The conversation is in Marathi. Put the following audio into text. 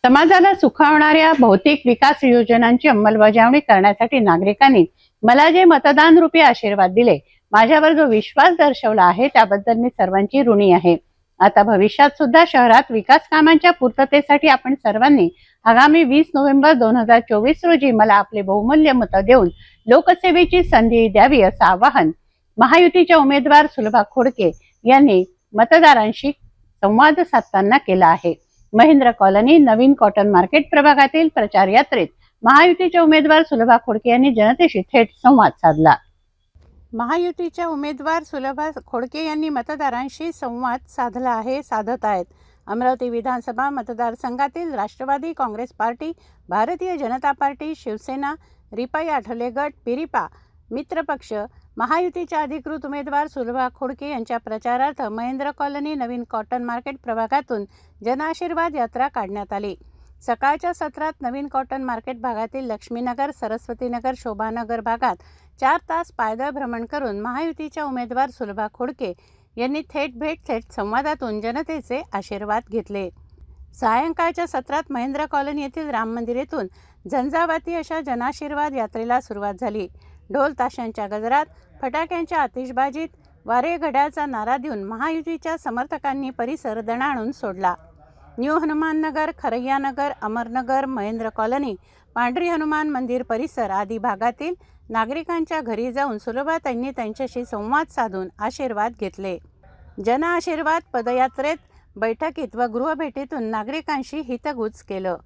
समाजाला सुखावणाऱ्या भौतिक विकास योजनांची अंमलबजावणी करण्यासाठी नागरिकांनी मला जे मतदान रूपी आशीर्वाद दिले, माझ्यावर जो विश्वास दर्शवला आहे त्याबद्दल मी सर्वांची ऋणी आहे। आता भविष्यात सुद्धा शहरात विकास कामांच्या पूर्ततेसाठी आपण सर्वांनी आगामी 20 नोव्हेंबर 2024 रोजी मला आपले बहुमूल्य मत देऊन लोकसेवेची संधी द्यावी असं आवाहन महायुतीच्या उमेदवार सुलभा खोडके यांनी मतदारांशी संवाद साधताना केलं आहे। महेंद्र कॉलनी नवीन कॉटन मार्केट प्रभागातील प्रचार यात्रेत महायुतीच्या उमेदवार सुलभा खोडके यांनी जनतेशी थेट संवाद साधला। महायुतीच्या उमेदवार सुलभा खोडके यांनी मतदारांशी संवाद साधत आहेत। अमरावती विधानसभा मतदारसंघातील राष्ट्रवादी काँग्रेस पार्टी, भारतीय जनता पार्टी, शिवसेना, रिपाई आठवले गट, पिरिपा मित्रपक्ष, महायुतीच्या अधिकृत उमेदवार सुलभा खोडके यांच्या प्रचारार्थ महेंद्र कॉलनी नवीन कॉटन मार्केट प्रभागातून जनआशीर्वाद यात्रा काढण्यात आली। सकाळच्या सत्रात नवीन कॉटन मार्केट भागातील लक्ष्मीनगर, सरस्वतीनगर, शोभानगर भागात 4 तास पायदळ भ्रमण करून महायुतीच्या उमेदवार सुलभा खोडके यांनी थेट संवादातून जनतेचे आशीर्वाद घेतले। सायंकाळच्या सत्रात महेंद्र कॉलनी येथील राम मंदिर येथून झंझावाती अशा जनआशीर्वाद यात्रेला सुरुवात झाली। ढोल ताशांच्या गजरात, फटाक्यांच्या आतिषबाजीत, वारे घड्याळचा नारा देऊन महायुतीच्या समर्थकांनी परिसर दणाणून सोडला। न्यू हनुमान नगर, खरैया नगर, अमरनगर, महेंद्र कॉलनी, पांढरी हनुमान मंदिर परिसर आदी भागातील नागरिकांच्या घरी जाऊन सुलभाताईंनी त्यांच्याशी संवाद साधून आशीर्वाद घेतले। जनआशीर्वाद पदयात्रेत, बैठकीत व गृहभेटीतून नागरिकांशी हितगुज केलं।